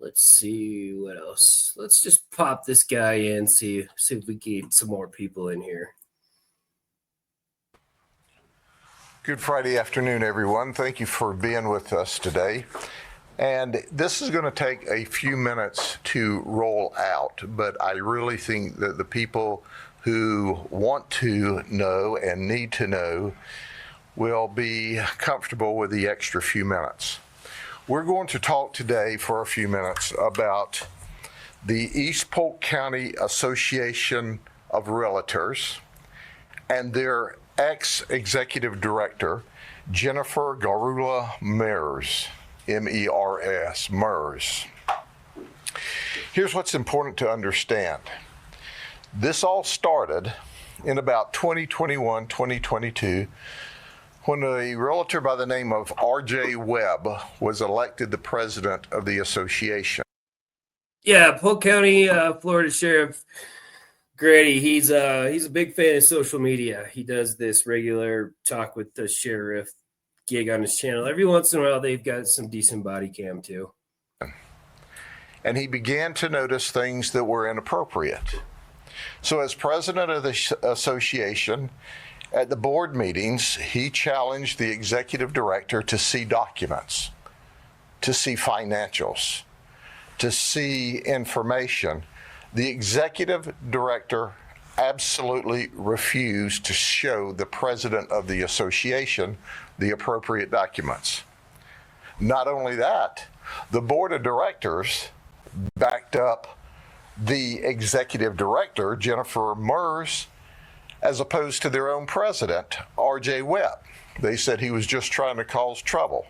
Let's see what else. Let's just pop this guy in, see if we can get some more people in here. Good Friday afternoon, everyone. Thank you for being with us today. And this is going to take a few minutes to roll out, but I really think that the people who want to know and need to know will be comfortable with the extra few minutes. We're going to talk today for a few minutes about the East Polk County Association of Realtors and their ex-executive director, Jennifer Garula Mers, M-E-R-S, Mers. Here's what's important to understand. This all started in about 2021, 2022, when a realtor by the name of R.J. Webb was elected the president of the association. Yeah, Polk County, Florida Sheriff Grady, he's a big fan of social media. He does this regular talk with the sheriff gig on his channel. Every once in a while, they've got some decent body cam too. And he began to notice things that were inappropriate. So as president of the association, at the board meetings, he challenged the executive director to see documents, to see financials, to see information. The executive director absolutely refused to show the president of the association the appropriate documents. Not only that, the board of directors backed up the executive director, Jennifer Mers, as opposed to their own president, R.J. Webb. They said he was just trying to cause trouble.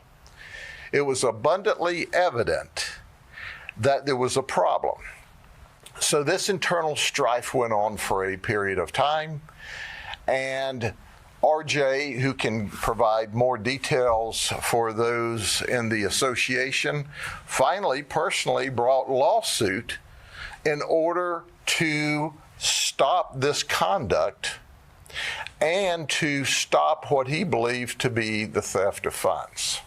It was abundantly evident that there was a problem. So this internal strife went on for a period of time, and R.J., who can provide more details for those in the association, finally personally brought lawsuit in order to stop this conduct and to stop what he believed to be the theft of funds.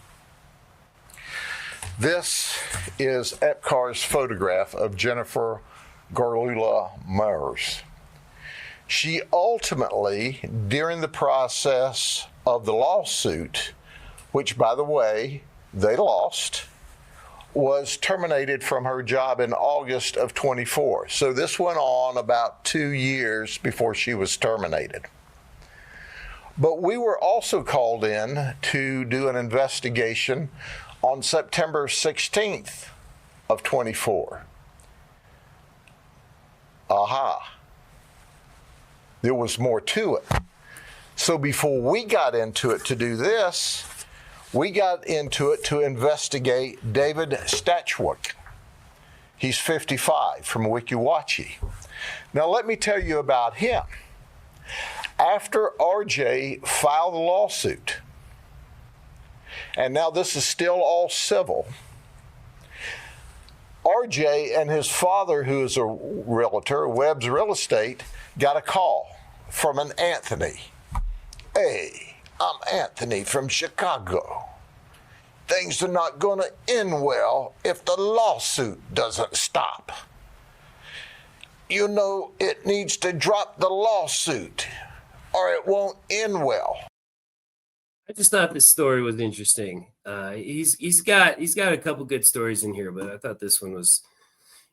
This is EPCAR's photograph of Jennifer Garula Mers. She ultimately, during the process of the lawsuit, which by the way, they lost, was terminated from her job in August of 24. So this went on about 2 years before she was terminated. But we were also called in to do an investigation on September 16th of 24. Aha. There was more to it. So before we got into it to do this, we got into it to investigate David Stachwick. He's 55 from Weeki Wachee. Now let me tell you about him. After RJ filed the lawsuit, and now this is still all civil, RJ and his father, who is a realtor, Webb's Real Estate, got a call from an Anthony. Hey, I'm Anthony from Chicago. Things are not going to end well if the lawsuit doesn't stop. You know, it needs to drop the lawsuit or it won't end well. I just thought this story was interesting. He's got a couple good stories in here, but I thought this one was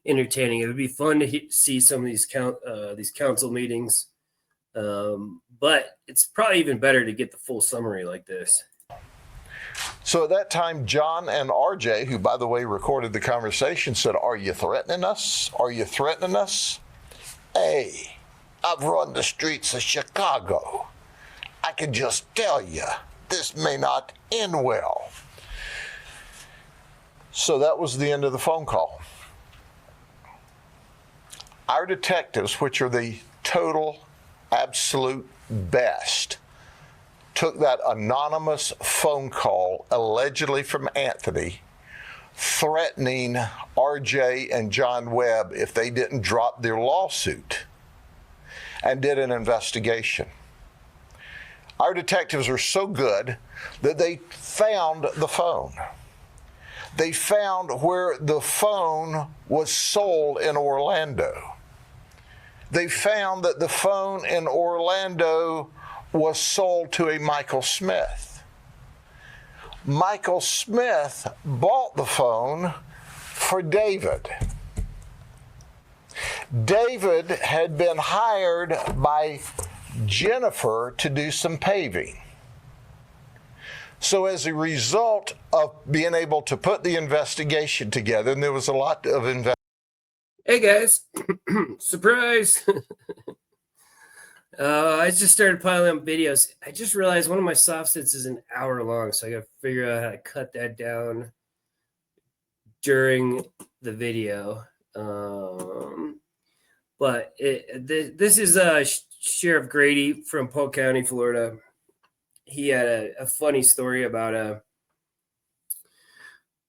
entertaining. It would be fun to see some of these council meetings. But it's probably even better to get the full summary like this. So at that time, John and RJ, who by the way recorded the conversation, said, "Are you threatening us? Are you threatening us?" Hey, I've run the streets of Chicago. I can just tell you, this may not end well. So that was the end of the phone call. Our detectives, which are the total absolute best, took that anonymous phone call allegedly from Anthony threatening RJ and John Webb if they didn't drop their lawsuit, and did an investigation. Our detectives are so good that they found the phone. They found where the phone was sold in Orlando. They found that the phone in Orlando was sold to a Michael Smith. Michael Smith bought the phone for David. David had been hired by Jennifer to do some paving. So as a result of being able to put the investigation together, and there was a lot of investigation. Hey guys, surprise. I just started piling up videos. I just realized one of my soft sits is an hour long, so I got to figure out how to cut that down during the video. But this is Sheriff Grady from Polk County, Florida. He had a funny story about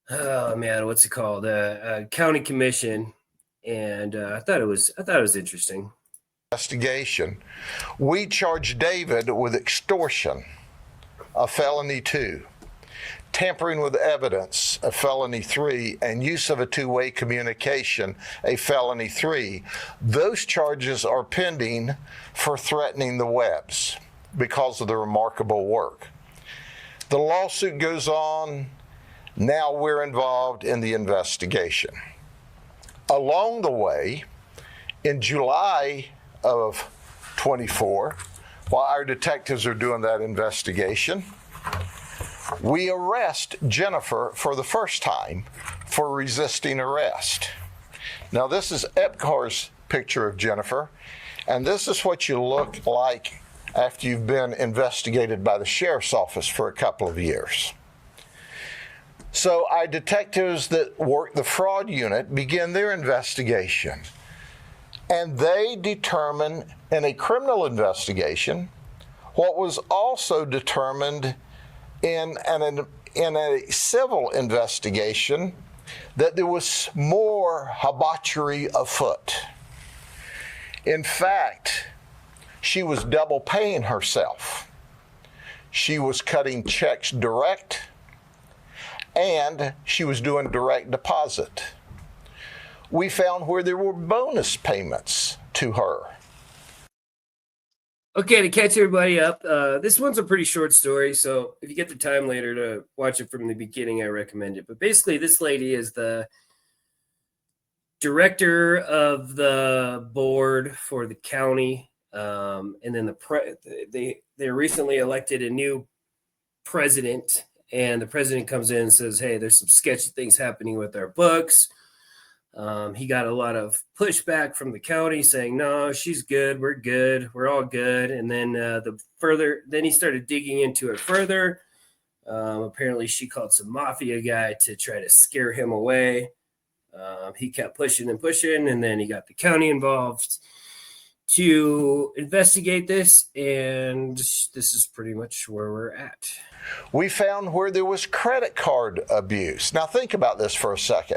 what's it called? A county commission, and I thought it was interesting. Investigation. We charged David with extortion, a felony 2, tampering with evidence, a felony 3, and use of a two-way communication, a felony 3. Those charges are pending for threatening the Webbs because of the remarkable work. The lawsuit goes on. Now we're involved in the investigation. Along the way, in July of 24, while our detectives are doing that investigation, we arrest Jennifer for the first time for resisting arrest. Now, this is Epcar's picture of Jennifer, and this is what you look like after you've been investigated by the sheriff's office for a couple of years. So our detectives that work the fraud unit begin their investigation, and they determine in a criminal investigation what was also determined in a civil investigation, that there was more debauchery afoot. In fact, she was double paying herself. She was cutting checks direct, and she was doing direct deposit. We found where there were bonus payments to her. Okay, to catch everybody up, this one's a pretty short story, so if you get the time later to watch it from the beginning, I recommend it. But basically, this lady is the director of the board for the county, and then they recently elected a new president, and the president comes in and says, hey, there's some sketchy things happening with our books. He got a lot of pushback from the county saying, no, she's good. We're all good. And then then he started digging into it further. Apparently she called some mafia guy to try to scare him away. He kept pushing and pushing, and then he got the county involved to investigate this. And this is pretty much where we're at. We found where there was credit card abuse. Now think about this for a second.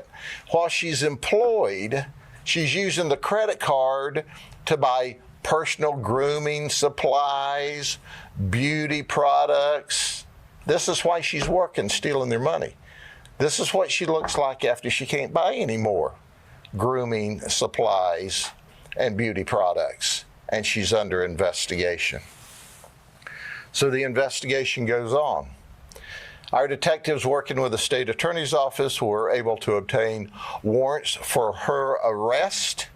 While she's employed, she's using the credit card to buy personal grooming supplies, beauty products. This is why she's working, stealing their money. This is what she looks like after she can't buy any more grooming supplies and beauty products, and she's under investigation. So the investigation goes on. Our detectives working with the state attorney's office were able to obtain warrants for her arrest.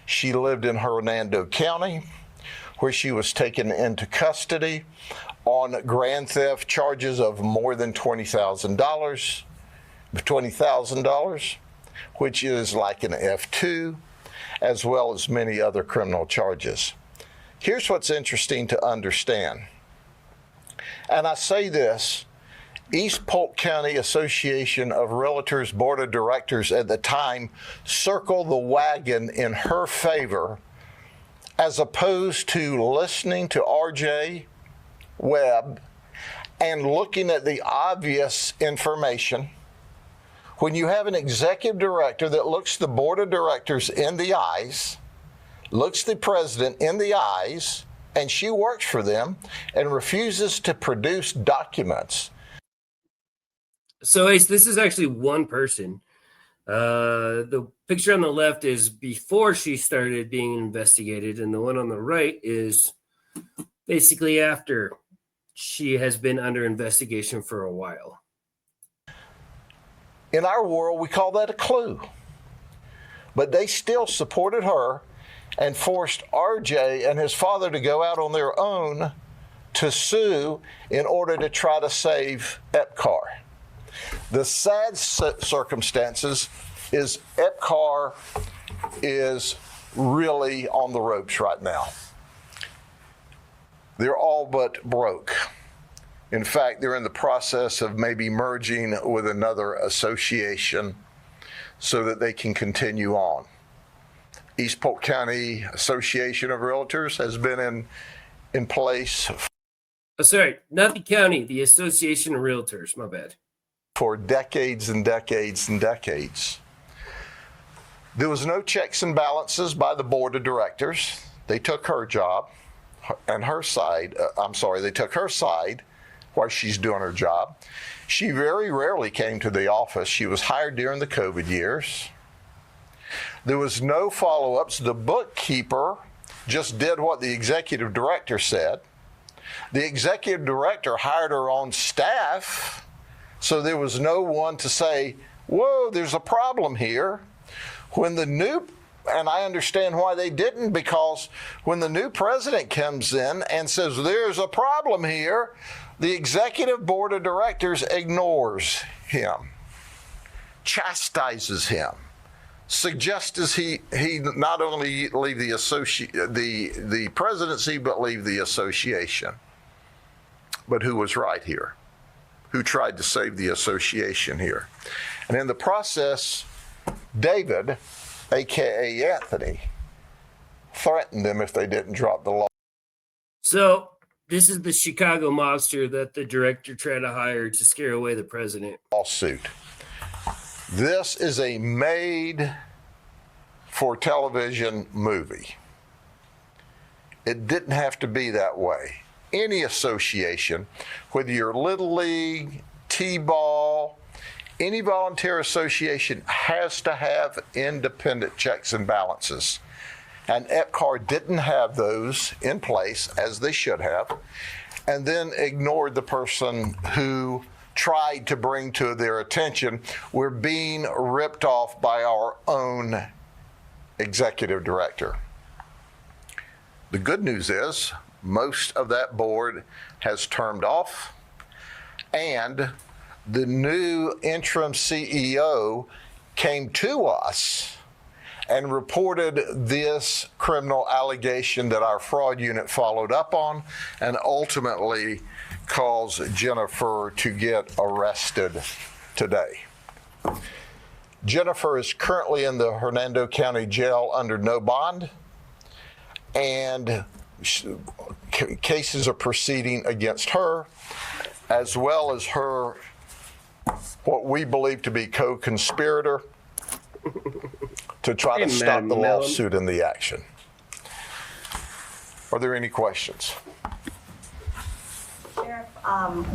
She lived in Hernando County, where she was taken into custody on grand theft charges of more than $20,000, which is like an F2, as well as many other criminal charges. Here's what's interesting to understand. And I say this, East Polk County Association of Realtors Board of Directors at the time circled the wagon in her favor, as opposed to listening to RJ Webb and looking at the obvious information. When you have an executive director that looks the board of directors in the eyes, looks the president in the eyes, and she works for them and refuses to produce documents. So Ace, this is actually one person. The picture on the left is before she started being investigated, and the one on the right is basically after she has been under investigation for a while. In our world, we call that a clue. But they still supported her and forced RJ and his father to go out on their own to sue in order to try to save Epcar. The sad circumstances is Epcar is really on the ropes right now. They're all but broke. In fact, they're in the process of maybe merging with another association so that they can continue on. East Polk County Association of Realtors has been in place. Sorry, not the county, the Association of Realtors, my bad. For decades and decades and decades. There was no checks and balances by the board of directors. They took her job and her side, they took her side while she's doing her job. She very rarely came to the office. She was hired during the COVID years. There was no follow-ups. The bookkeeper just did what the executive director said. The executive director hired her on staff, so there was no one to say, whoa, there's a problem here. And I understand why they didn't, because when the new president comes in and says there's a problem here, the executive board of directors ignores him, chastises him, suggests he not only leave the presidency, but leave the association. But who was right here? Who tried to save the association here? And in the process, David, AKA Anthony, threatened them if they didn't drop the law. So this is the Chicago mobster that the director tried to hire to scare away the president. Lawsuit. This is a made-for-television movie. It didn't have to be that way. Any association, whether you're Little League, T-ball, any volunteer association has to have independent checks and balances. And Epcar didn't have those in place, as they should have, and then ignored the person who tried to bring to their attention, we're being ripped off by our own executive director. The good news is most of that board has termed off, and the new interim CEO came to us and reported this criminal allegation that our fraud unit followed up on, and ultimately caused Jennifer to get arrested today. Jennifer is currently in the Hernando County Jail under no bond, and cases are proceeding against her, as well as her, what we believe to be co-conspirator, to try to stop the lawsuit and the action. Are there any questions? Sheriff,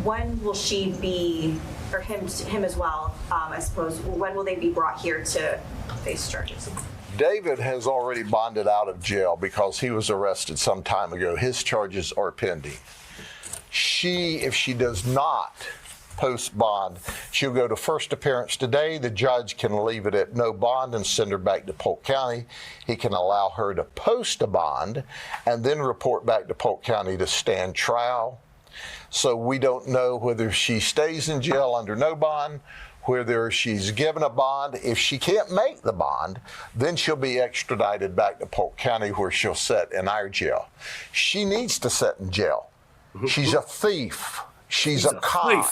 when will she be, or him as well, I suppose, when will they be brought here to face charges? David has already bonded out of jail because he was arrested some time ago. His charges are pending. If she does not post bond, she'll go to first appearance today. The judge can leave it at no bond and send her back to Polk County. He can allow her to post a bond and then report back to Polk County to stand trial. So we don't know whether she stays in jail under no bond, whether she's given a bond. If she can't make the bond, then she'll be extradited back to Polk County, where she'll sit in our jail. She needs to sit in jail. She's a thief. She's a con.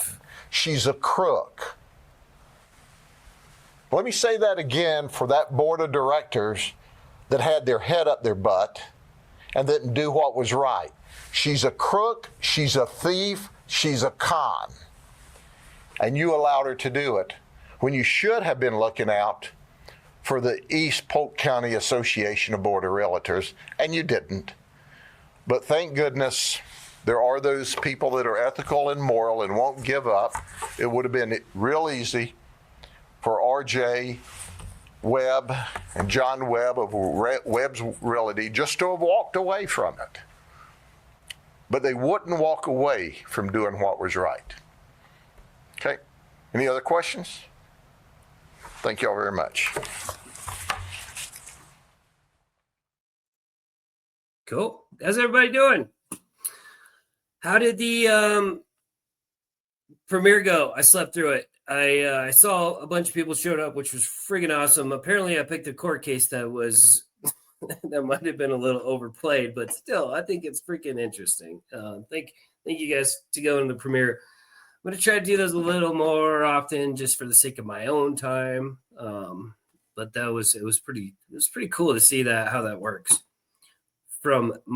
She's a crook. Let me say that again for that board of directors that had their head up their butt and didn't do what was right. She's a crook, she's a thief, she's a con. And you allowed her to do it when you should have been looking out for the East Polk County Association of Board of Realtors, and you didn't. But thank goodness There are those people that are ethical and moral and won't give up. It would have been real easy for RJ Webb and John Webb of Webb's Realty just to have walked away from it. But they wouldn't walk away from doing what was right. Okay? Any other questions? Thank you all very much. Cool. How's everybody doing? How did the premiere go? I slept through it. I saw a bunch of people showed up, which was friggin' awesome. Apparently, I picked a court case that was that might have been a little overplayed, but still, I think it's freaking interesting. Thank you guys to go in the premiere. I'm gonna try to do those a little more often, just for the sake of my own time. But it was pretty cool to see how that works from